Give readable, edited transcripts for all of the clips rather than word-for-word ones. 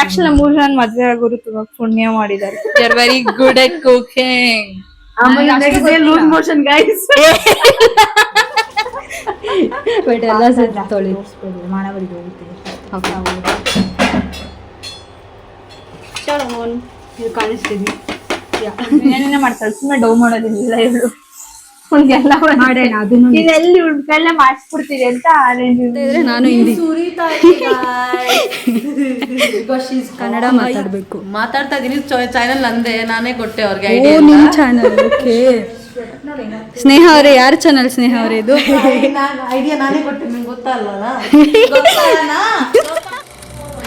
Actually 3 ಜನ ಮದ್ವೆ ಆಗೋರು ತುಂಬಾ ಪುಣ್ಯ ಮಾಡಿದ್ದಾರೆ. They are very good at cooking. ಆಮೇಲೆ next day loose motion guys. But ಎಲ್ಲ ಸರಿ ತೊಳಿ ಮಾಡಬಾರದು ಚಲೋ ಮೋನ್ ಇದು ಕಾಣಿಸ್ತಿದ್ವಿ ಏನೇನೇ ಮಾಡ್ತಾಳೆ, ಸುಮ್ಮನೆ ಡೌ ಮಾಡೋದಿಲ್ಲ ಇವಳು. ಎಲ್ಲ ಮಾಡೋಣ ಅದನ್ನು ಇದೆಲ್ಲಿ ಉಳ್ಕೆಲ್ಲ ಮಾಡಿಸ್ಬಿಡ್ತೀವಿ ಅಂತ ಇದ್ರೆ ನಾನು ಹಿಂದಿ ಕನ್ನಡ ಮಾತಾಡ್ಬೇಕು ಮಾತಾಡ್ತಾ ಇದೀನಿ. ಚಾನೆಲ್ ನಂದೆ, ನಾನೇ ಕೊಟ್ಟೆ ಅವ್ರಿಗೆ ಓ ನಿಮ್ ಚಾನಲ್. ಓಕೆ ಸ್ನೇಹ ಅವರೇ, ಯಾರ ಚಾನಲ್ ಸ್ನೇಹ ಅವರೇ ಇದು? ಐಡಿಯಾ ನಾನೇ ಕೊಟ್ಟೆ, ನಿಮ್ಗೆ ಗೊತ್ತಲ್ಲ.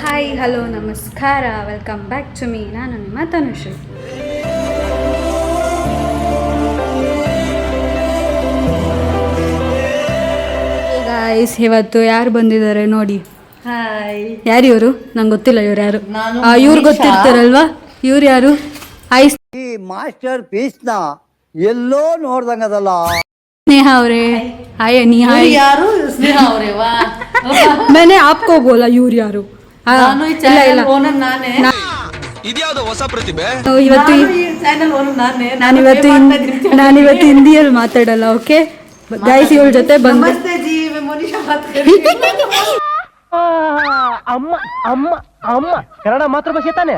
ಹಾಯ್ ಹಲೋ ನಮಸ್ಕಾರ, ವೆಲ್ಕಮ್ ಬ್ಯಾಕ್ ಟು ಮೀ. ನಾನು ನಿಮ್ಮ ತನುಶ್ರೀ. ಗೈಸ್ ಇವತ್ತು ಯಾರು ಬಂದಿದ್ದಾರೆ ನೋಡಿ. ಹಾಯ್, ಯಾರು ಇವರು? ನಂಗೆ ಗೊತ್ತಿಲ್ಲ ಇವ್ರು ಯಾರು. ನಾನು ಇವ್ರು ಗೊತ್ತಿರ್ತಾರಲ್ವಾ? ಇವ್ರು ಯಾರು? ಹಾಯ್ ಈ ಮಾಸ್ಟರ್ ಪೀಸ್ ನ ಎಲ್ಲೋ ನೋಡ್ದಂಗದಲ್ಲ. ಸ್ನೇಹ ಅವರೇ ಹಾಯ್. ನೀ ಹಾಯ್. ಯಾರು? ಸ್ನೇಹ ಅವರೇ. ವಾ, मैंने आपको बोला ಇವ್ರು ಯಾರು? ನಾನು ಈ ಚಾನೆಲ್ ಓನರ್ ನಾನೇ. ಇದ್ಯಾವುದೋ ಹೊಸ ಪ್ರತಿಭೆ. ಇವತ್ತು ಈ ಚಾನೆಲ್ ಓನರ್ ನಾನೇ. ನಾನಿವತ್ತು ಹಿಂದಿಯಲ್ಲಿ ಮಾತಾಡಲ್ಲ. ಓಕೆ ಗೈಸ್, ಇವಳ ಜೊತೆ ಬಂದು ನಮಸ್ತೆ ಜಿ, मैं मोनिशा बात कर रही हूं. ಅಮ್ಮ ಕನ್ನಡ ಮಾತೃಭಾಷೆ ತಾನೆ.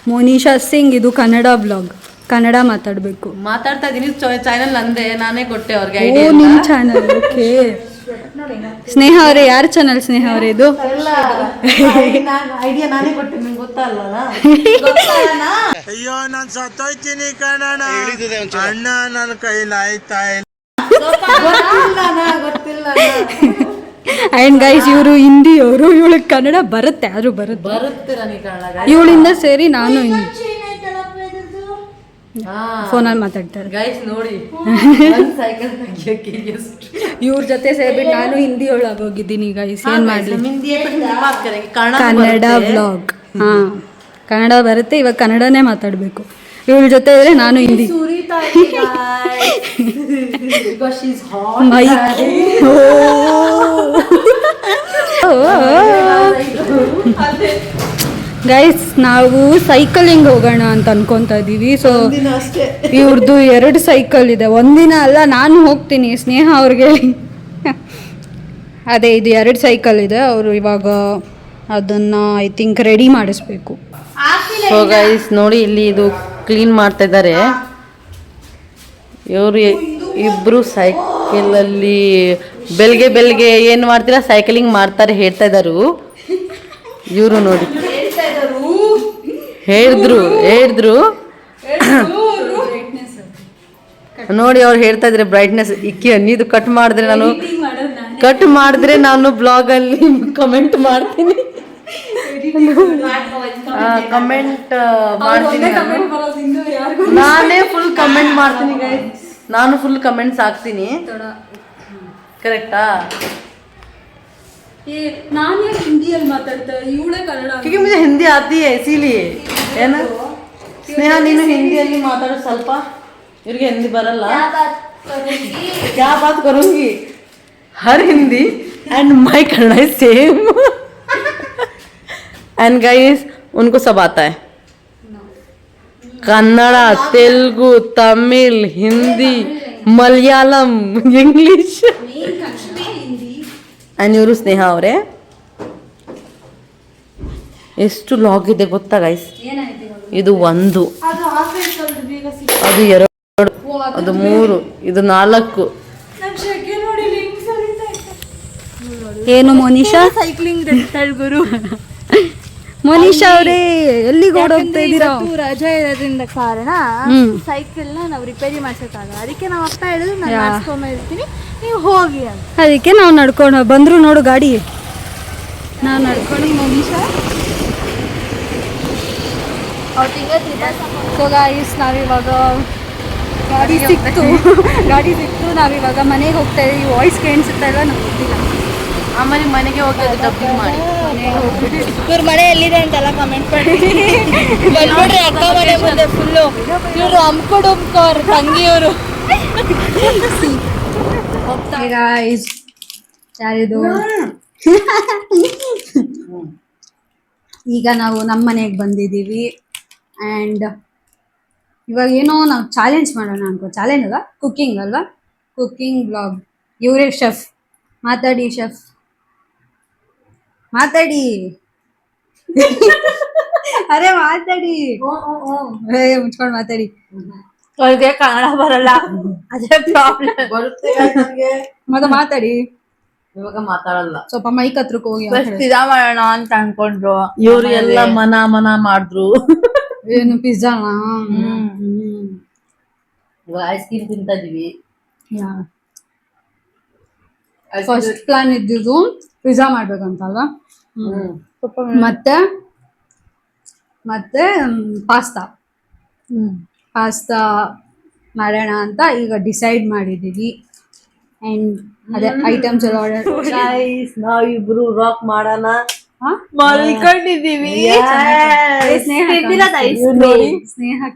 ಮೋನಿಶಾ ಸಿಂಗ್, ಇದು ಕನ್ನಡ ಬ್ಲಾಗ್, ಕನ್ನಡ ಮಾತಾಡಬೇಕು. ಮಾತಾಡ್ತಾ ಇದೀನಿ. ಚಾನೆಲ್ ನಂದೆ, ನಾನೇ ಕೊಟ್ಟೆ ಅವ್ರಿಗೆ ಓ ಐಡಿಯಾ. ನಿಮ್ ಚಾನಲ್. ಓಕೆ ಸ್ನೇಹ ಅವರೇ, ಯಾರ ಚಾನಲ್ ಸ್ನೇಹ ಅವರೇ ಇದು? ಐಡಿಯಾ ನಾನೇ ಕೊಟ್ಟೆ, ನಿಮ್ಗೆ ಗೊತ್ತಲ್ಲ. ಅಯ್ಯೋ ನಾನ್ ಸತ್ತೋಯ್ತೀನಿ ಕನ್ನಡ ಅಣ್ಣ, ನನ್ನ ಕೈಲಾಯ್ತಾ ಇಲ್ಲ. ಗೊತ್ತಿಲ್ಲ. ಅಂಡ್ ಗೈಸ್, ಇವರು ಹಿಂದಿ ಅವರು, ಇವಳಿಗೆ ಕನ್ನಡ ಬರುತ್ತೆ, ಯಾರು ಬರುತ್ತೆ. ನನಗೆ ಕನ್ನಡ. ಇವಳಿಂದ ಸೇರಿ ನಾನು ಫೋನಲ್ಲಿ ಮಾತಾಡ್ತಾರೆ. ಗೈಸ್ ನೋಡಿ, ಸೈಕಲ್ ತೆಗಿಯೋಕೆ ಎಷ್ಟು ಇವ್ರ ಜೊತೆ ಸೇರ್ಬಿಟ್ಟು ನಾನು ಹಿಂದಿ ಒಳಗೆ ಹೋಗಿದ್ದೀನಿ ಗೈಸ್. ಏನ್ ಮಾಡ್ಲಿ, ಕನ್ನಡ ಬ್ಲಾಗ್. ಹಾ, ಕನ್ನಡ ಬರುತ್ತೆ, ಇವಾಗ ಕನ್ನಡನೇ ಮಾತಾಡ್ಬೇಕು. ಇವಳ ಜೊತೆ ಇದ್ರೆ ನಾನು ಹಿಂದಿ. ಗೈಸ್, ನಾವು ಸೈಕಲಿಂಗ್ ಹೋಗೋಣ ಅಂತ ಅನ್ಕೊಂತ ಇದೀವಿ. ಸೊ ಇವ್ರದ್ದು 2 ಸೈಕಲ್ ಇದೆ, ಒಂದಿನ ಅಲ್ಲ. ನಾನು ಹೋಗ್ತೀನಿ ಸ್ನೇಹ ಅವ್ರಿಗೆ. ಅದೇ ಇದು 2 ಸೈಕಲ್ ಇದೆ. ಅವರು ಇವಾಗ ಅದನ್ನ ಐ ಥಿಂಕ್ ರೆಡಿ ಮಾಡಿಸ್ಬೇಕು. ಸೊ ಗೈಸ್ ನೋಡಿ, ಇಲ್ಲಿ ಇದು ಕ್ಲೀನ್ ಮಾಡ್ತಾ ಇದ್ದಾರೆ ಇವರು ಇಬ್ರು. ಸೈಕಲಲ್ಲಿ ಬೆಳಗ್ಗೆ ಏನು ಮಾಡ್ತೀರಾ, ಸೈಕಲಿಂಗ್ ಮಾಡ್ತಾರೆ ಹೇಳ್ತಾ ಇದ್ದಾರು ಇವರು. ನೋಡಿ ಹೇಳಿದ್ರು ನೋಡಿ, ಅವ್ರು ಹೇಳ್ತಾ ಇದ್ರೆ ಬ್ರೈಟ್ನೆಸ್ ಇಕ್ಕಿ ಅನ್ನಿದು ಕಟ್ ಮಾಡಿದ್ರೆ ನಾನು ಬ್ಲಾಗ್ ಅಲ್ಲಿ ಕಮೆಂಟ್ ಮಾಡ್ತೀನಿ. ಕಮೆಂಟ್ ಮಾಡ್ತೀನಿ, ನಾನೇ ಫುಲ್ ಕಮೆಂಟ್ ಮಾಡ್ತೀನಿ ಗೈಸ್. ನಾನು ಫುಲ್ ಕಮೆಂಟ್ಸ್ ಹಾಕ್ತೀನಿ. ಕರೆಕ್ಟಾ? ನಾನು ಹಿಂದಿಯಲ್ಲಿ ಮಾತಾಡ್ತಾ, ಇವಳೇ ಕನ್ನಡ. क्योंकि मुझे हिंदी आती है इसीलिए, है ना स्नेहा? ನೀನು ಹಿಂದಿಯಲ್ಲಿ ಮಾತಾಡೋ ಸ್ವಲ್ಪ. ಇವ್ರಿಗೆ ಹಿಂದಿ ಬರಲ್ಲ. क्या बात करूंगी, her Hindi and my Kannada is same. And guys, उनको सब आता है. कन्नड़ा, तेलुगु, तमिल, हिंदी, मलयालम, इंग्लिश. ಆ್ಯಂಡ್ ಇವರು ಸ್ನೇಹ ಅವರೇ. ಎಷ್ಟು ಲಾಗ್ ಇದೆ ಗೊತ್ತಾ ಗೈಸ್? ಇದು 1, ಅದು 2, ಅದು 3, ಇದು 4. ಏನು ಮೋನಿಶಾ? ಸೈಕ್ಲಿಂಗ್ ಗುರು. ಮೋನಿಶಾ ಅವರೇ, ಎಲ್ಲಿಗೆ ಓಡೋಗ್ತಾ ಇದ್ದೀರಾ? ರಜಾ ಇರೋದ್ರಿಂದ ಕಾರಣ ಸೈಕಲ್ ನ ನಾವು ರಿಪೇರಿ ಮಾಡ್ಸಕ್ಕಾಗಲ್ಲ. ಅದಕ್ಕೆ ನಾವು ಅಪ್ಪ ಹೇಳಿದ್ರು, ನಾನು ಮಾಡಿಸ್ಕೊಂಬಿರ್ತೀನಿ, ನೀವು ಹೋಗಿ ಅಂತ. ಅದಕ್ಕೆ ನಾವು ನಡ್ಕೊಂಡು ಬಂದ್ರು. ನೋಡು ಗಾಡಿ, ನಾವು ನಡ್ಕೊಂಡು. ಮೋನಿಶಾ ಸೊ ಗಾಯ್ಸ್, ನಾವಿವಾಗ ಗಾಡಿ ಸಿಕ್ತು ನಾವಿವಾಗ ಮನೆಗೆ ಹೋಗ್ತಾ ಇದೀವಿ. ವಾಯ್ಸ್ ಕೇಳಿಸುತ್ತಾ ಇಲ್ಲ ನಮ್ಗೆ ಗೊತ್ತಿಲ್ಲ. ಆಮೇಲೆ ಮನೆಗೆ ಹೋಗಿ ಅದು ಡಬ್ಬಿಂಗ್ ಮಾಡಿ. ಇವ್ರ ಮನೆ ಎಲ್ಲಿದೆ ಅಂತೆಲ್ಲ ಕಮೆಂಟ್ ಮಾಡಿ ಬಂದ್ಬಿಡ್ರಿ. ಅಕ್ಕ ಮನೆ ಮುಂದೆ ಫುಲ್ಲು ಇವರು ಅವ್ರ ತಂಗಿಯವರು. ಗಾಯ್ಸ್, ಯಾರಿದು? ಈಗ ನಾವು ನಮ್ಮ ಮನೆಗೆ ಬಂದಿದ್ದೀವಿ ಆ್ಯಂಡ್ ಇವಾಗ ಏನೋ ನಾವು ಚಾಲೆಂಜ್ ಮಾಡೋಣ ಅನ್ಕೋ. ಚಾಲೆಂಜ್ ಅಲ್ಲ, ಕುಕ್ಕಿಂಗ್ ಅಲ್ವಾ, ಕುಕ್ಕಿಂಗ್ ಬ್ಲಾಗ್. ಇವರೇ ಶೆಫ್. ಮಾತಾಡಿ ಶೆಫ್, ಮಾತಾಡಿ. ಅರೆ ಮಾತಾಡಿ, ಮುಚ್ಕೊಂಡು ಮಾತಾಡಿ. ಅವ್ರಿಗೆ ಕನ್ನಡ ಬರಲ್ಲ, ಅದೇ ಪ್ರಾಬ್ಲಮ್. ಬರುತ್ತೆ ನನಗೆ, ಮತ್ತೆ ಮಾತಾಡಿ. ಇವಾಗ ಮಾತಾಡಲ್ಲ. ಸ್ವಲ್ಪ ಮೈಕ್ ಹತ್ರಕ್ಕೆ ಹೋಗಿ ಪಿಜ್ಜಾ ಮಾಡೋಣ ಅಂತ ಅನ್ಕೊಂಡ್ರು. ಇವ್ರು ಎಲ್ಲ ಮನ ಮಾಡಿದ್ರು. ಏನು ಪಿಜ್ಜಾನ? ಇವಾಗ ಐಸ್ ಕ್ರೀಮ್ ತಿಂತಾ ಇದೀವಿ. ಫಸ್ಟ್ ಪ್ಲಾನ್ ಇದ್ದಿದ್ದು ಪಿಜ್ಜಾ ಮಾಡ್ಬೇಕಂತಲ್ವಾ. ಮತ್ತೆ ಪಾಸ್ತಾ ಮಾಡೋಣ ಅಂತ ಈಗ ಡಿಸೈಡ್ ಮಾಡಿದ್ದೀವಿ. ಅಂಡ್ ಅದೇ ಐಟಮ್ಸ್ ಎಲ್ಲ ಆರ್ಡರ್. ಗೈಸ್ ನಾವಿಬ್ರು ರಾಕ್ ಮಾಡೋಣ. ಮಲ್ಕೊಂಡಿದೀವಿ. ಸ್ನೇಹ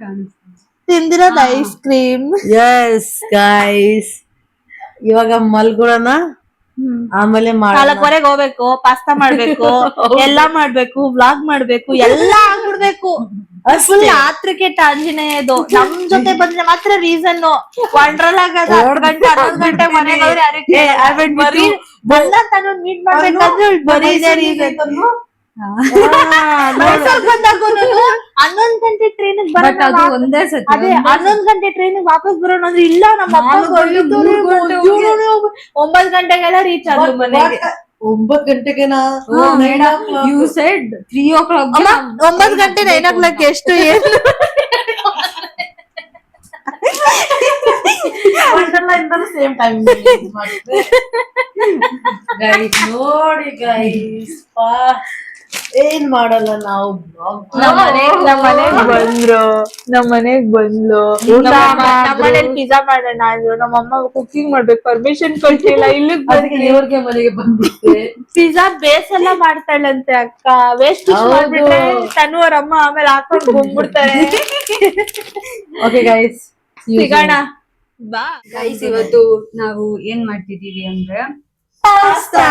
ಕಾಣಿಸ್ತೀನಿ. ತಿಂದಿರೋದು ಐಸ್ ಕ್ರೀಮ್. ಎಸ್ ಗೈಸ್, ಇವಾಗ ಮಲ್ಗೊಳೋಣ, ಆಮೇಲೆ 4:15 ಹೋಗ್ಬೇಕು, ಪಾಸ್ತಾ ಮಾಡ್ಬೇಕು, ಎಲ್ಲಾ ಮಾಡ್ಬೇಕು, ವ್ಲಾಗ್ ಮಾಡ್ಬೇಕು, ಎಲ್ಲಾ ಆಗ್ಬಿಡ್ಬೇಕು. ಫುಲ್ ಆತ್ರಕ್ಕೆ ಆಂಜನೇಯದು. ನಮ್ ಜೊತೆ ಬಂದ್ರೆ ಮಾತ್ರ ರೀಸನ್. ವಂಡ್ರಲಾಗ 10 ಗಂಟೆ 11 ಗಂಟೆ ಮನೆಗೆ ಹೋದ್ರೆ ಬರೀ ಬಂದ ತಾನು ಮೀಟ್ ಮಾಡ್ಬೇಕಾದ್ರೆ ಬರೀ ಇದೆ ರೀಸನ್. ಬಂದಾಗೂ 11 ಗಂಟೆ ಟ್ರೈನಿಗೆ ಬಟ್ ಅದು ಒಂದೇ ಸತಿ. ಅದೇ 11 ಗಂಟೆ ಟ್ರೈನಿಗೆ ವಾಪಸ್ ಬರೋಣ ಅಂದ್ರೆ ಇಲ್ಲ, ನಮ್ಮ ಅಪ್ಪ 9 ಗಂಟೆಗೆಲ್ಲ ರೀಚ್ ಆದ್ರು ಮನೆಗೆ. 9 ಗಂಟೆಗೆನಾ? You said 3 o'clock. 9 ಗಂಟೆ 9 o'clock ಎಷ್ಟು ಏನು? Same time guys. ನೋಡಿ ಗೈಸ್, ಏನ್ ಮಾಡಲ್ಲ ನಾವು. ನಮ್ ಮನೆಗ್ ಬಂದ್ಲು ನಮ್ಮನೇಲಿ ಪಿಜ್ಜಾ ಮಾಡೋಣ ಅಂದ್ರು. ನಮ್ಮಮ್ಮ ಕುಕಿಂಗ್ ಮಾಡ್ಬೇಕು ಪರ್ಮಿಷನ್ ಕೊಟ್ಟಿಲ್ಲ. ಇಲ್ಲಿಗೆ ಇವ್ರಿಗೆ ಮನೆಗೆ ಬಂದಿದ್ದೆ. ಪಿಜ್ಜಾ ಬೇಸ್ ಎಲ್ಲ ಮಾಡ್ತಾಳಂತೆ ಅಕ್ಕ. ವೇಸ್ಟ್ ಮಾಡ್ಬಿಟ್ರೆ ತನು ಅವ್ರ ಅಮ್ಮ ಆಮೇಲೆ ಹಾಕೊಂಡು ಬಂದ್ಬಿಡ್ತಾರೆ. ಓಕೆ ಗೈಸ್, ಸಿಗೋಣ ಬಾ. ಗೈಸ್, ಇವತ್ತು ನಾವು ಏನ್ ಮಾಡ್ತಿದೀವಿ ಅಂದ್ರೆ ಪಾಸ್ತಾ.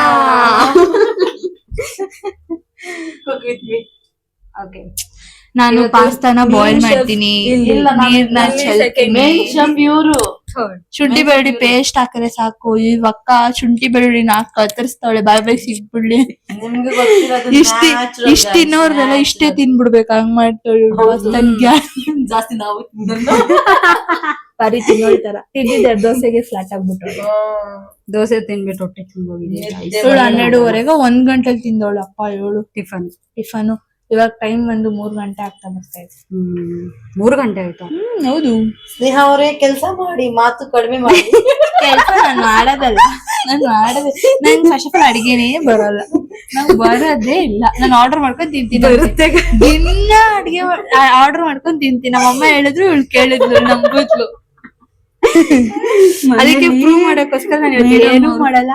ಓಕೆ, ನಾನು ಪಾಸ್ತಾನ ಬಾಯ್ಲ್ ಮಾಡ್ತೀನಿ, ನೀರ್ನ ಚೆಲ್ತೀನಿ. ಇವ್ರು ಶುಂಠಿ ಬೆಳ್ಳುಳ್ಳಿ ಪೇಸ್ಟ್ ಹಾಕಿದ್ರೆ ಸಾಕು. ಇವಕ್ಕ ಶುಂಠಿ ಬೆಳ್ಳುಳ್ಳಿನ ಕತ್ತರಿಸ್ತಾಳೆ, ಬಾಯ್ ಸಿಕ್ಬಿಡ್ಲಿ. ನಿಮ್ಗೆ ಗೊತ್ತಿರೋದು ಇಷ್ಟ ತಿನ್ನೋರ್ದೆಲ್ಲ ಇಷ್ಟೇ ತಿನ್ಬಿಡ್ಬೇಕು, ಹಂಗ್ ಮಾಡ್ತಾಳೆ. ಜಾಸ್ತಿ ನಾವು ಬರೀ ತಿನ್ನೋಳ್ತಾರ ತಿಂದಿದ್ದೆ. ದೋಸೆಗೆ ಫ್ಲಾಟ್ ಆಗ್ಬಿಟ್ರು. ದೋಸೆ ತಿನ್ಬಿಟ್ಟು ಹೊಟ್ಟೆ ತುಂಬೋಗಿದೆ. 12:30 1 ಗಂಟೆಲಿ ತಿಂದವಳು. ಅಪ್ಪ 7 ಟಿಫನ್. ಇವಾಗ ಟೈಮ್ ಬಂದು 3 ಗಂಟೆ ಆಗ್ತಾ ಬರ್ತಾ ಇದೆ. 3 ಗಂಟೆ ಆಯ್ತಾ? ಹೌದು. ಸ್ನೇಹ ಅವರೇ ಕೆಲ್ಸ ಮಾಡಿ, ಮಾತು ಕಡಿಮೆ ಮಾಡಿ. ಕೆಲ್ಸ ನಾನ್ ಮಾಡೋದಲ್ಲ, ನಂಗೆ ಫಸ್ಟ್ ಆಫ್ ಆಲ್ ಅಡಿಗೆನೇ ಬರಲ್ಲ. ನಂಗೆ ಬರೋದೇ ಇಲ್ಲ. ನಾನು ಆರ್ಡರ್ ಮಾಡ್ಕೊಂಡ್ ತಿಂತೀನಿ. ದಿನ ಅಡಿಗೆ ಆರ್ಡರ್ ಮಾಡ್ಕೊಂಡ್ ತಿಂತೀನಿ. ನಮ್ಮಮ್ಮ ಹೇಳಿದ್ರು, ಇವಳು ಕೇಳಿದ್ಲು, ನಂಬುದ್ಲು. ಅದಕ್ಕೆ ಪ್ರೂವ್ ಮಾಡಕ್ಕೋಸ್ಕರ ನಾನು ಏನು ಮಾಡಲ್ಲ.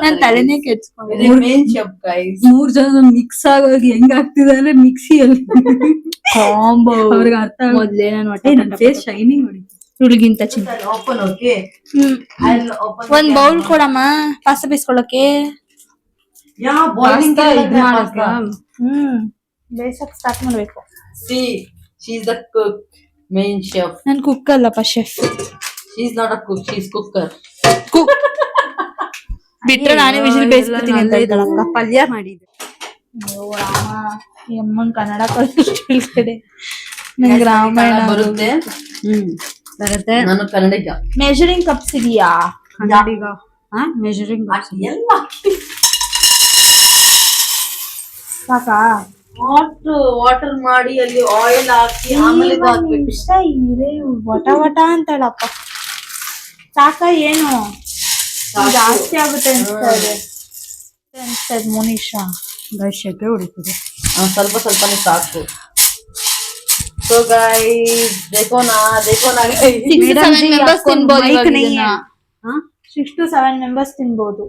ನನ್ ತಲೆನೇ ಕೆಡ್ಸ್ಕೊಂಡಿದ್ದೀನಿ. 3 ಜನ ಮಿಕ್ಸ್ ಆಗೋಗಿ ಹೆಂಗ್ ಆಗ್ತಿದೆ ಅಂದ್ರೆ ಮಿಕ್ಸಿಯಲ್ಲಿ ಕಾಂಬೋ. ಅವ್ರಿಗೆ ಅರ್ಥ ಮೊದ್ಲೇ ನಾನು ಫೇಸ್ ಶೈನಿಂಗ್ ನೋಡಿ. ಹುಡುಗಿಂತ ಚಿಂತ. ಓಪನ್. ಓಕೆ, ಒಂದ್ ಬೌಲ್ ಕೊಡಮ್ಮ ಪಾಸ್ತಾ ಬೇಯಿಸ್ಕೊಳ್ಳೋಕೆ. ಬೇಯಿಸಕ್ ಸ್ಟಾರ್ಟ್ ಮಾಡ್ಬೇಕು. She is the cook, main chef. ನಾನ್ ಕುಕ್ ಅಲ್ಲಪ್ಪ, chef. She is not a cook, she is cooker. Cook ಬಿಟ್ರೆ ನಾನೇ ವಿಜಿಲ್ ಬೇಯಿಸ್ಕೊತೀನಿ ಅಂತ ಇದ್ದಾಳಕ್ಕ. ಪಲ್ಯ ಮಾಡಿದ್ದೆ. ಈ ಅಮ್ಮನ್ ಕನ್ನಡ ಕಡೆ ನಂಗೆ ರಾಮಾಯಣ ಬರುತ್ತೆ. ಬರುತ್ತೆ. ನಾನು ಕನ್ನಡಿಗ. ಮೆಜರಿಂಗ್ ಕಪ್ಸ್ ಇದೆಯಾ? ಕನ್ನಡಿಗ. ಮೆಜರಿಂಗ್ ಎಲ್ಲ ಸಾಕಾ? ವಾಟರ್ ಮಾಡಿ ಅಲ್ಲಿ ಆಯಿಲ್ ಹಾಕಿ ಆಮೇಲೆ ವಟ ವಟ ಅಂತಾಳಪ್ಪ. ಸಾಕ ಏನು ಜಾಸ್ತಿ ಆಗುತ್ತೆ ಅನ್ಸ್ತದೆ ಮೋನಿಶಾ. ಗರ್ಷಕ್ಕೆ ಹೊಡಿತದೆ. ಸ್ವಲ್ಪ ಸ್ವಲ್ಪನೇ ಸಾಕು. ಸೊ ಗೈಸ್, देखो ना guys. 6 to 7 members ತಿನ್ಬೋದು. 6 to 7 members ತಿನ್ಬೋದು.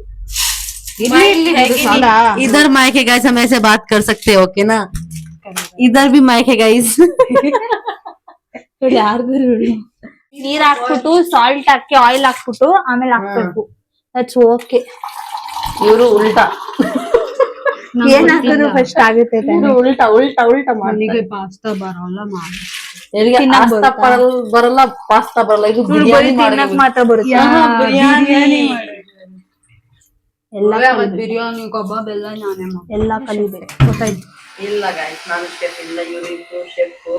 इधर माइक है गाइस, हम ऐसे बात कर सकते हैं, ओके ना? इधर भी माइक है गाइस. ನೀರ್ ಹಾಕ್ಬಿಟ್ಟು ಸಾಲ್ಟ್ ಹಾಕಿ ಆಯಿಲ್ ಹಾಕ್ಬಿಟ್ಟು ಆಮೇಲೆ ಹಾಕ್ಬೇಕು. That's okay. ಇವರು ಉಲ್ಟಾ, ಏನ್ ಹಾಕಿದ್ರು ಫಸ್ಟ್ ಆಗುತ್ತೆ ತಾನೆ. ಇವ್ರು ಉಲ್ಟಾ ಉಲ್ಟಾ ಉಲ್ಟಾ ಮಾಡಿ. ನನಗೆ ಪಾಸ್ತಾ ಬರೋಲ್ಲ ಮಾಡಿ. ತಿನ್ನಕ್ ಬರಲ್ಲ, ಪಾಸ್ತಾ ಬರಲ್ಲ. ಇದು ಬಿರಿಯಾನಿ ತಿನ್ನಕ್ ಮಾತ್ರ ಬರುತ್ತೆ. ಬಿರಿಯಾನಿ ಬಿರಿಯಾನಿ ಕಬಾಬ್ ಎಲ್ಲ ನಾನೇ ಮಾಡಿ ಎಲ್ಲಾ ಕಲಿಬೇಕು ಗೊತ್ತಾಯ್ತು. ಇಲ್ಲ ಗೈಸ್, ನಾನು ಶೆಫ್ ಇಲ್ಲ, ಇವ್ರಿಬ್ರು ಶೆಫ್.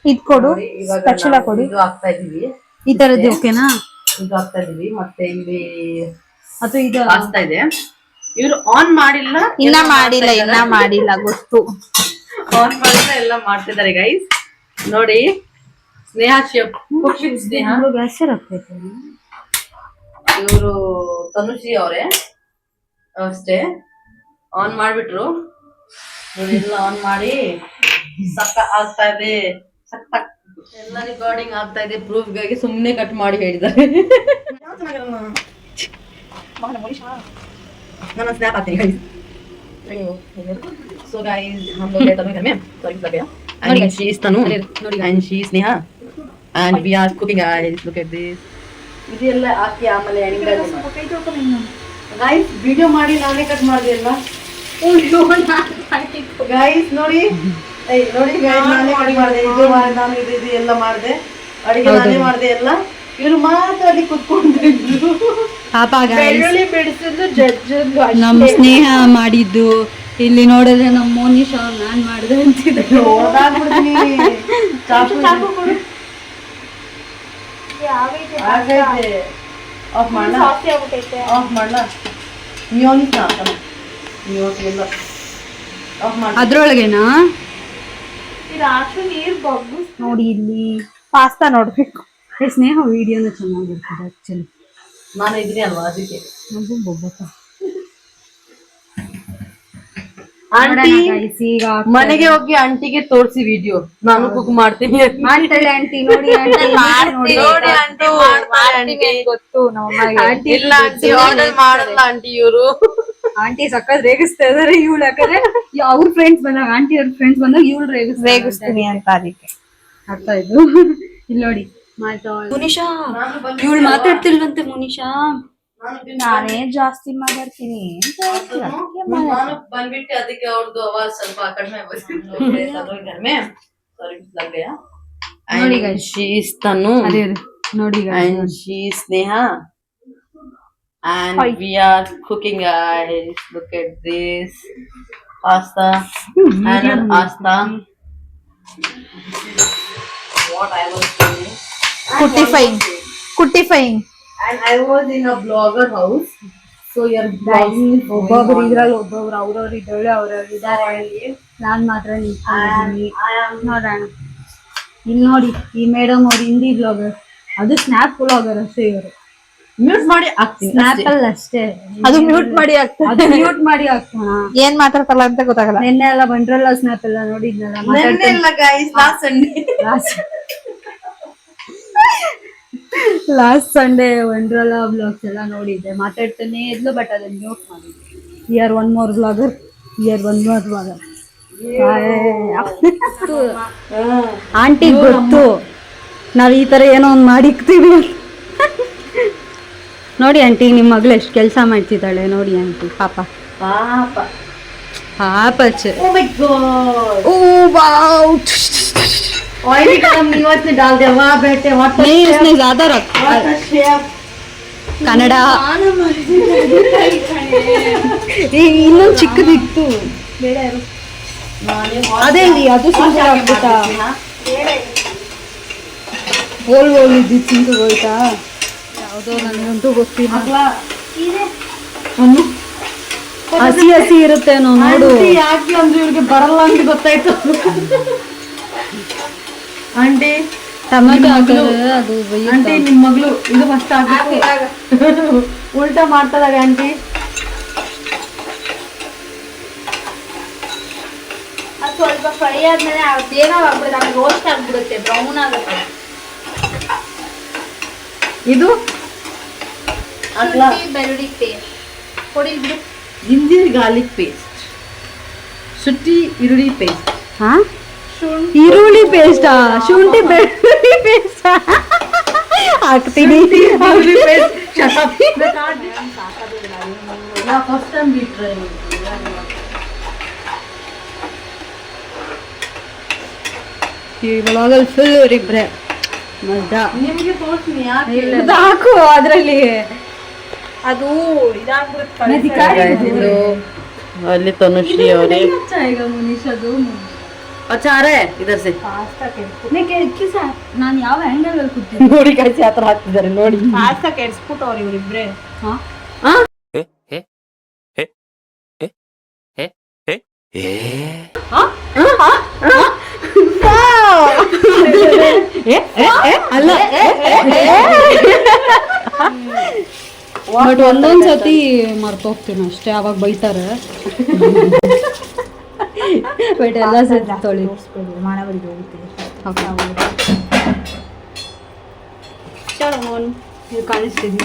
ಇದ್ ಕೊಡು, ಇವಾಗ ಸ್ಪೆಷಲ್ ನಾವು ಕೊಡು. ಇದು ಹಾಕ್ತಾ ಇದೀವಿ, ಈ ತರದ್ದು ಓಕೆನಾ? ಇದು ಹಾಕ್ತಾ ಇದೀವಿ. ಮತ್ತೆ ಇಲ್ಲಿ ಅಥವಾ ಇದು ಪಾಸ್ತಾ ಇದೆ. ಇವ್ರು ಆನ್ ಮಾಡಿಲ್ಲ, ಇನ್ನ ಮಾಡಿಲ್ಲ ಗೊತ್ತು. ಆನ್ ಮಾಡಿಲ್ಲ, ಎಲ್ಲ ಮಾಡ್ತಿದ್ದಾರೆ ಗೈಸ್. ನೋಡಿ, Sneha chef, cook with Sneha. Gas ಹಾಕ್ಬೇಕು. ಇವರು ತನುಶ್ರೀ ಅವರೇ ಅಷ್ಟೇ. ಆನ್ ಮಾಡ್ಬಿಟ್ರು ನೋಡಿ, ಎಲ್ಲ ಆನ್ ಮಾಡಿ ಸಕ್ಕ ಆಗ್ತಾ ಇದೆ. ಎಲ್ಲ ರೆಕಾರ್ಡಿಂಗ್ ಆಗ್ತಾ ಇದೆ. ಪ್ರೂಫ್ ಗಾಗಿ ಸುಮ್ನೆ ಕಟ್ ಮಾಡಿ ಹೇಳಿದ್ದಾರೆ. ನಾನು ಸ್ನ್ಯಾಪ್ ಹಾಕ್ತೀನಿ ಗೈಸ್. So guys, हम लोग गए तनु घर में, sorry लग गया. And she is Tanu, and she is Sneha, and we are cooking guys. Look at this. ಇದೆಲ್ಲ ಹಾಕಿ ಆಮೇಲೆ ಗೈಸ್ ವಿಡಿಯೋ ಮಾಡಿ ನಾನೇ ಕಟ್ ಮಾಡಿದೆ ಅಲ್ವಾ ಗೈಸ್. ನೋಡಿ ನೋಡಿ ಗೈಸ್, ನಾನೇ ಕಟ್ ಮಾಡಿದೆ. ಇದು ನಾನು ಇದು ಎಲ್ಲ ಮಾಡಿದೆ, ಅಡಿಗೆ ನಾನೇ ಮಾಡಿದೆ ಎಲ್ಲ. ಇವ್ರು ಮಾತ್ರ ಅಲ್ಲಿ ಕುತ್ಕೊಂಡಿದ್ರು. ಪಾಪ ಬೆಳ್ಳುಳ್ಳಿ ಬಿಡಿಸಿದ್ದು ಜಡ್ಜ್ ನಮ್ಮ ಸ್ನೇಹ ಮಾಡಿದ್ದು. ಇಲ್ಲಿ ನೋಡಿದ್ರೆ ನಮ್ಮ ಮೋನಿಶಾ ನಾನ್ ಮಾಡಿದೆ ಅಂತಿದ್ರು. ಓದಾಗ್ಬಿಡ್ತೀನಿ. ಚಾಕು ಕೊಡು. ಆಗೈತೆ. ಆಫ್ ಮಾಡ, ಆಫ್ ಮಾಡ. ಮಿಯೋನಿಸ್ ಹಾಕೋಣ. ಮಿಯೋನಿಸ್ ಎಲ್ಲ ಆಫ್ ಮಾಡ. ಅದ್ರೊಳಗೆನಾ ನೀರ್ ಬಗ್ಗು. ನೋಡಿ ಇಲ್ಲಿ ಪಾಸ್ತಾ ನೋಡ್ಬೇಕು. ಸ್ನೇಹ ವಿಡಿಯೋನ ಚೆನ್ನಾಗಿರ್ತದೆ ಆಕ್ಚುಲಿ. ನಾನು ಇದ್ದೀನಿ ಅಲ್ವಾ ಅದಕ್ಕೆ. ಆಂಟಿ ಈಗ ಮನೆಗೆ ಹೋಗಿ ಆಂಟಿಗೆ ತೋರಿಸಿ ವಿಡಿಯೋ, ನಾನು ಕುಕ್ ಮಾಡ್ತೀನಿ. ಮಾಡ್ತಾಳೆ ಆಂಟಿ. ನೋಡಿ ಆಂಟಿ ಗೊತ್ತು ನಮ್ಮಮ್ಮಗೆ. ಇಲ್ಲ ಆಂಟಿ ಆರ್ಡರ್ ಮಾಡಲ್ಲ ಆಂಟಿ ಇವರು. ಆಂಟಿ ಸಕ್ಕತ್ ರೇಗಿಸ್ತಾ ಇದಾರೆ. ಇವಳು ಯಾಕಂದ್ರೆ ಅವ್ರ ಫ್ರೆಂಡ್ಸ್ ಬಂದಾಗ, ಆಂಟಿ ಅವ್ರ ಫ್ರೆಂಡ್ಸ್ ಬಂದಾಗ ಇವಳು ರೇಗಿಸ್ತೀನಿ ಅಂತ ಅದಕ್ಕೆ ಅರ್ಥ ಆಯ್ತು. ಇಲ್ಲಿ ನೋಡಿ ಮುನಿಶಾ, ಇವಳು ಮಾತಾಡ್ತಿಲ್ವಂತೆ ಮುನಿಶಾ. ನಾನೇ ಜಾಸ್ತಿ ಮಾತಾಡ್ತೀನಿ ಅಂತ ನಾನು ಬಂದ್ಬಿಟ್ಟು ಅದಕ್ಕೆ ಅವ್ರದ್ದು ಆವಾಜ್ ಸ್ವಲ್ಪ ಕಡಿಮೆ ನೋಡಿ. ಶಿ ಇಸ್ ತನು, ನೋಡಿ and she is Sneha, and we are cooking guys. Look at this pasta and pasta. What I was doing, ಕುಟ್ಟಿಫೈಯಿಂಗ್ and I was in a blogger house. So your guys, ಒಬ್ಬೊಬ್ರು ಇದ್ರಲ್ಲಿ ಒಬ್ಬೊಬ್ರು ಅವ್ರವ್ರು ಇದ್ದೊಳ್ಳೆ ಅವ್ರವ್ರು ಇದಾರೆ. ನಾನ್ ಮಾತ್ರ ನಿಂತ್ಕೊಂಡಿದ್ದೀನಿ. ನೋಡೋಣ. ಇಲ್ಲಿ ನೋಡಿ, ಈ ಮೇಡಮ್ ಅವ್ರು ಹಿಂದಿ ಬ್ಲಾಗರ್, ಅದು ಸ್ನ್ಯಾಪ್ ಬ್ಲಾಗರ್ ಅಷ್ಟೇ. ಇವರು ಮ್ಯೂಟ್ ಮಾಡಿ ಹಾಕ್ತೀನಿ. ಸ್ನ್ಯಾಪ್ ಅಲ್ಲಿ ಅಷ್ಟೇ, ಅದು ಮ್ಯೂಟ್ ಮಾಡಿ ಅದು ಮ್ಯೂಟ್ ಮಾಡಿ ಹಾಕ್ತಾನ. ಏನ್ ಮಾತಾಡ್ತಲ್ಲ ಅಂತ ಗೊತ್ತಾಗಲ್ಲ. ನಿನ್ನೆ ಎಲ್ಲ ಬಂದ್ರಲ್ಲ ಸ್ನ್ಯಾಪ್ ಎಲ್ಲ ನೋಡಿದ್ನಲ್ಲ. ಲಾಸ್ಟ್ ಸಂಡೇ ವಂಡ್ರಲ್ಲ ಬ್ಲಾಗ್ಸ್ ಎಲ್ಲ ನೋಡಿದ್ದೆ. ಮಾತಾಡ್ತಾನೆ ಇದ್ಲು, ಬಟ್ ಅದನ್ನ ಮ್ಯೂಟ್ ಮಾಡಿದ್ದೆ. Year one more blogger. Aunty ಗೊತ್ತು ನಾವ್ ಈ ತರ ಏನೋ ಒಂದ್ ಮಾಡಿಕ್ತೀವಿ. ನೋಡಿ ಆಂಟಿ, ನಿಮ್ ಮಗಳು ಎಷ್ಟು ಕೆಲಸ ಮಾಡ್ತಿದ್ದಾಳೆ ನೋಡಿ ಆಂಟಿ. ಪಾಪ ಪಾಪಚ್ಚೆ. Oh ಓ ವಾವ್, ऑयली गरम नहीं हुआ इसमें डाल दिया। वाह बेटे, व्हाट नहीं उसने ज्यादा रखा ಕನ್ನಡ. ಇನ್ನೊಂದು ಚಿಕ್ಕದಿತ್ತು. ಅದೇ ಅದು ಸಿಂಗಲ್ ಆಗ್ಬಿಟ್ಟಾ? ಓಲ್ ಇದ್ದಿದ್ದು ಸಿಂಗಲ್ ಹೋಯ್ತಾ? ಯಾವುದೋ ನನಗಂತೂ ಗೊತ್ತಿಲ್ಲ. ಹಸಿ ಹಸಿ ಇರುತ್ತೇನೋ ನೋಡು. ಯಾಕೆ ಅಂದ್ರೆ ಇವ್ರಿಗೆ ಬರಲ್ಲ ಅಂತ ಗೊತ್ತಾಯ್ತು. ಆಂಟಿ ಟೊಮೆಟೊ ಹಾಕಿದ್ರೆ ಅದು ಆಂಟಿ ನಿಮ್ ಮಗಳು ಇದು ಫಸ್ಟ್ ಹಾಕಿ ಉಲ್ಟಾ ಮಾಡ್ತಾಳೆ ಆಂಟಿ. ಅದು ಸ್ವಲ್ಪ ಫ್ರೈ ಆದ್ಮೇಲೆ ಅದೇನೋ ಆಗ್ಬಿಡುತ್ತೆ, ಆಮೇಲೆ ರೋಸ್ಟ್ ಆಗ್ಬಿಡುತ್ತೆ, ಬ್ರೌನ್ ಆಗುತ್ತೆ. ಇದು ಬೆಳ್ಳುಳ್ಳಿ ಪೇಸ್ಟ್ ಕೊಡಿ ಬಿಡು. ಜಿಂಜರ್ ಗಾರ್ಲಿಕ್ ಪೇಸ್ಟ್, ಶುಂಠಿ ಈರುಳ್ಳಿ ಪೇಸ್ಟ್. ಹಾ, ಈರುಳ್ಳಿ ಪೇಸ್ಟಾ? ಶುಂಠಿ ಬೆಳ್ಳುಳ್ಳಿ ಪೇಸ್ಟ್ ಹಾಕ್ತೀನಿ. ಫಸ್ಟ್ ಟೈಮ್ ಬಿಟ್ರೆ ಈ ವ್ಲಾಗಲ್ಲಿ ಫುಲ್ ಇವರಿಬ್ರೆ ಮಜಾ. ನಿಮ್ಗೆ ತೋರಿಸ್ತೀನಿ ಯಾಕೆ ಇದು ಹಾಕು ಅದ್ರಲ್ಲಿ. ಅದು ಇದಾಗ್ಬಿಡುತ್ತೆ. ಅಲ್ಲಿ ತನುಶ್ರೀ ಅವರೇ ಈಗ ಮುನೀಶದು अच्छा आ रहा है इधर से ನಾನು ಯಾವ ಆಂಗಲ್ ಅಲ್ಲಿ ಕೂತಿದ್ದೆ ನೋಡಿ ಕಳಿಸಿ ಆತರ ಹಾಕ್ತಿದ್ದಾರೆ ನೋಡಿ. ಪಾಸ್ತಾ ಕೆಡ್ಸ್ಬಿಟ್ಟವ್ರು ಇವ್ರಿಬ್ರೆ. ಅಲ್ಲ ಬಟ್ ಒಂದೊಂದ್ಸತಿ ಮರ್ತೋಗ್ತೀನಿ ಅಷ್ಟೇ, ಅವಾಗ ಬೈತಾರೆ. ಬಟ್ ಎಲ್ಲ ಸತಿ ತೊಳಿ ಮಾನವರಿಗೆ ಹೋಗ್ತೀವಿ. ನೀವು ಕಾಣಿಸ್ತೀವಿ.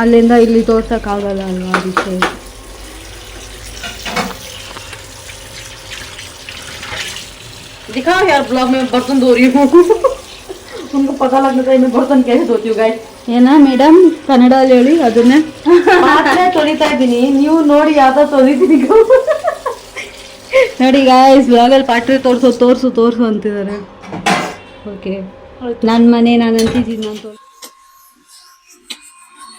ಅಲ್ಲಿಂದ ಇಲ್ಲಿ ತೋರ್ಸಕ್ಕಾಗಲ್ಲ ಅಲ್ವಾ ಅದಕ್ಕೆ. दिखाओ यार ब्लॉग में बर्तन धो रही हूँ. उनको पता लगना चाहिए मैं बर्तन कैसे धोती हूँ गाइस. ಏನ ಮೇಡಮ್ ಕನ್ನಡದಲ್ಲಿ ಹೇಳಿ ಅದನ್ನೇ. ಪಾತ್ರೆ ತೊಳಿತಾ ಇದ್ದೀನಿ, ನೀವು ನೋಡಿ ಯಾವ್ದೋ ತೊಳಿತೀನಿ. ನೋಡಿ ಗಾಯ್ಸ್ ಬ್ಲಾಗಲ್ಲಿ ಪಾತ್ರೆ ತೋರ್ಸು ಅಂತಿದ್ದಾರೆ. ಓಕೆ ನನ್ನ ಮನೆ ನಾನು ಅಂತಿದ್ದೀನಿ ನಾನು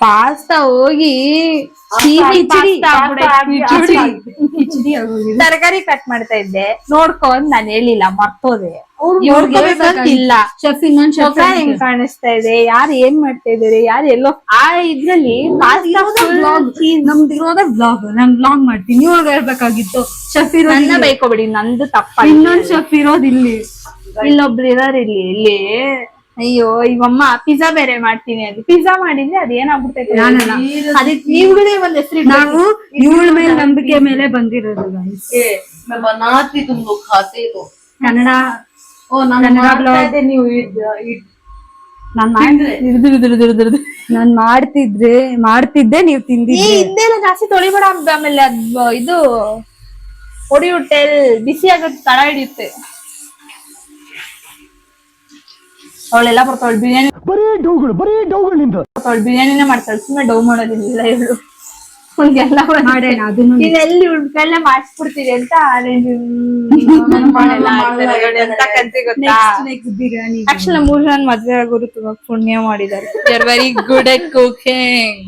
ಪಾಸ್ತಾ ಹೋಗಿ ತರಕಾರಿ ಕಟ್ ಮಾಡ್ತಾ ಇದ್ದೆ, ನೋಡ್ಕೊಂಡ್ ನಾನು ಹೇಳಿಲ್ಲ, ಮರ್ತೋದೆ. ಇಲ್ಲ ಶೆಫ್ ಇನ್ನೊಂದು ಶೆಫ್ ಹೆಂಗ್ ಕಾಣಿಸ್ತಾ ಇದೆ, ಯಾರು ಏನ್ ಮಾಡ್ತಾ ಇದಾರೆ, ಯಾರು ಎಲ್ಲೋ ಆ ಇದ್ರಲ್ಲಿ ನಮ್ದು ಇರೋದೇ ಬ್ಲಾಗ್. ನಾನು ಬ್ಲಾಗ್ ಮಾಡ್ತೀನಿ, ನೀವು ಹೇಳ್ಬೇಕಾಗಿತ್ತು. ಶೆಫ್ ನನ್ನ ಇರೋದು ಬೈಕೋಬೇಡಿ, ನಂದು ತಪ್ಪ. ಇನ್ನೊಂದು ಶೆಫ್ ಇರೋದು ಇಲ್ಲಿ. ಇಲ್ಲೊಬ್ರು ಇದಾರೆ ಇಲ್ಲಿ. ಅಯ್ಯೋ ಇವಮ್ಮ ಪಿಜ್ಜಾ ಬೇರೆ ಮಾಡ್ತೀನಿ ಅದು ಪಿಜ್ಜಾ ಮಾಡಿದ್ರೆ ಅದ್ ಏನಾಗ್ಬಿಡ್ತೈತೆ. ನಾನಲ್ಲ. ಅದಕ್ಕೆ ನೀವುಗಳೇ ಒಂದ್ ಹೆಸರು ನಾವು ಇವಳ ಮೇಲೆ ನಂಬಿಕೆ ಮೇಲೆ ಬಂದಿರೋದು guys. मैं बनाती तुम लोग खाते तो. ಕನ್ನಡ ओ ನಾನು ಕನ್ನಡ ಮಾಡ್ತಾ blog. ಇದ್ದೆ, ನೀವು ನಾನ್ ಮಾಡ್ತಿದ್ದೆ ನೀವು ತಿಂದಿದ್ದೆ. ಹಿಂದೆಲ್ಲ ಜಾಸ್ತಿ ತೊಳಿಬೇಡ. ಆಮೇಲೆ ಅದ್ ಇದು ಹೊಡಿಯುತ್ತೆ, ಬಿಸಿ ಆಗತ್ತೆ, ತಳ ಹಿಡಿಯುತ್ತೆ. ಅವಳೆಲ್ಲ ಬರ್ತಾವಳು ಬಿರಿಯಾನಿ ಬಿರಿಯಾನಿನೇ ಮಾಡ್ತಾಳೆ, ಸುಮ್ಮನೆ ಡೌ ಮಾಡೋದಿಲ್ಲ ಇವಳು. ಎಲ್ಲ ಮಾಡೋಣ ಅದನ್ನು. ಎಲ್ಲಿ ಉಳ್ಕಲ್ಲೇ ಮಾಡಿಸ್ಬಿಡ್ತೀವಿ ಅಂತ ಎಂತ ಕಂತಿ ಗೊತ್ತಾ. ನೆಕ್ಸ್ಟ್ ಬಿರಿಯಾನಿ. ಆಕ್ಚುಲಿ 3 ಜನ ಮದ್ವೆ ಆಗೋರು ತುಂಬಾ ಪುಣ್ಯ ಮಾಡಿದ್ದಾರೆ. You are very good at cooking.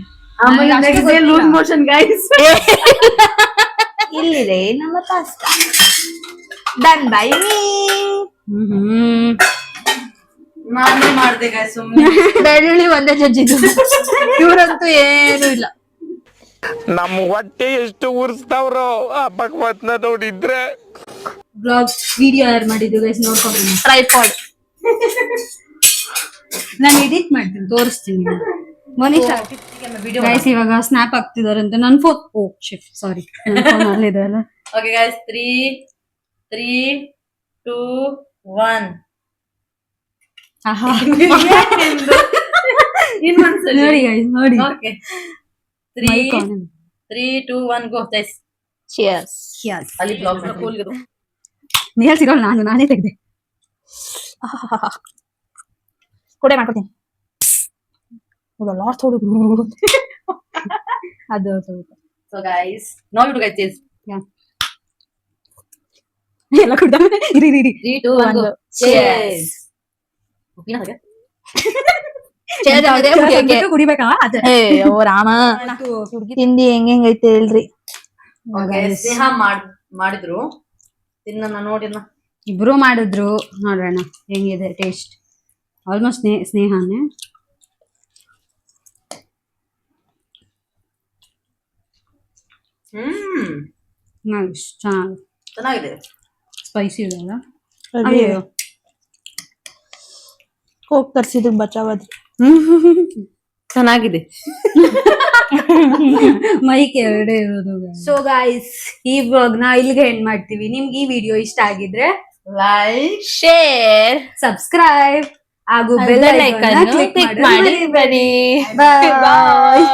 Loose motion guys. ಇಲ್ಲಿದೆ ನಮ್ಮ ಪಾಸ್ತಾ ಡನ್ ಬೈ ಮೀ. ನಾನೇ ಮಾಡ್ದೆ ಗೈಸ್ ಸುಮ್ಮನೆ. ಬೆಳ್ಳುಳ್ಳಿ ಒಂದೇ ಜಜ್ಜಿದ್ದು, ಇವ್ರಂತೂ ಏನು ಇಲ್ಲ. ನಮ್ ಹೊಟ್ಟೆ ಎಷ್ಟು ಉರ್ಸ್ತಾವ್ರೋ ಆ ಭಗವತ್ನ ನೋಡಿದ್ರೆ. ಬ್ಲಾಗ್ ವಿಡಿಯೋ ಯಾರು ಮಾಡಿದ್ದು ಗೈಸ್ ನೋಡ್ಕೊಂಡು ಟ್ರೈಪಾಡ್ ನಾನು ಎಡಿಟ್ ಮಾಡ್ತೀನಿ, ತೋರಿಸ್ತೀನಿ. ಮನೀಷಾ ಗೈಸ್ ಇವಾಗ ಸ್ನ್ಯಾಪ್ ಆಗ್ತಿದಾರೆ ಅಂತ ನನ್ನ ಫೋನ್. ಓ ಶಿಫ್ ಸಾರಿ, ನನ್ನ ಫೋನ್ ಅಲ್ಲಿದೆ ಅಲ್ಲ. ಓಕೆ ಗೈಸ್ 3 2 1 ಇನ್ನೊಂದ್ಸಲ ನೋಡಿ ಗೈಸ್ ನೋಡಿ. Okay 3 2 1 go guys. ಚಿಯರ್ಸ್. ಅಲ್ಲಿ ಬ್ಲಾಗ್ ಮಾಡ್ಕೊಳ್ಳೋದು. ನೀ ಹೇಳ್ತಿರೋಲ್ಲ, ನಾನೇ ತೆಗ್ದೆ. ಕೂಡ ಮಾಡ್ಕೊತೀನಿ. ಅದು so guys now you guys this ಎಲ್ಲ ಕುಡ್ದ ಇರಿ 3 2 1 ಗೋ. ಚೀರ್ಸ್. ಓಕೆನಾ ಹಾಗೆ ಕುಡಿಬೇಕಾ ಅದೇ. ಓ ರಾಮ, ತಿಂಡಿ ಹೆಂಗೈತೆ ಹೇಳ್ರಿ. ಸ್ನೇಹ ಮಾಡಿದ್ರು, ತಿನ್ನ ನೋಡಿನ. ಇಬ್ರು ಮಾಡಿದ್ರು, ನೋಡೋಣ ಹೆಂಗಿದೆ ಟೇಸ್ಟ್. ಆಲ್ಮೋಸ್ಟ್ ಸ್ನೇಹನೇ. ನೈಸ್, ಚೆನ್ನಾಗಿದೆ. ಸ್ಪೈಸಿ ಇದೆಲ್ಲ. ಹೋಗ್ ತರ್ಸಿದ್ರು ಬಚಾವದ್ರಿ. ಚೆನ್ನಾಗಿದೆ. ಮೈಕ್ ಎರಡೇ ಇರೋದು. ಸೊ ಗೈಸ್ ಈ ವ್ಲಾಗ್ ನ ಇಲ್ಲಿಗೆ ಎಂಡ್ ಮಾಡ್ತೀವಿ. ನಿಮ್ಗೆ ಈ ವಿಡಿಯೋ ಇಷ್ಟ ಆಗಿದ್ರೆ ಲೈಕ್ ಶೇರ್ ಸಬ್ಸ್ಕ್ರೈಬ್ ಹಾಗೂ ಬೆಲ್ ಐಕಾನ್ ಕ್ಲಿಕ್ ಮಾಡಿ ಬನ್ನಿ. ಬಾಯ್.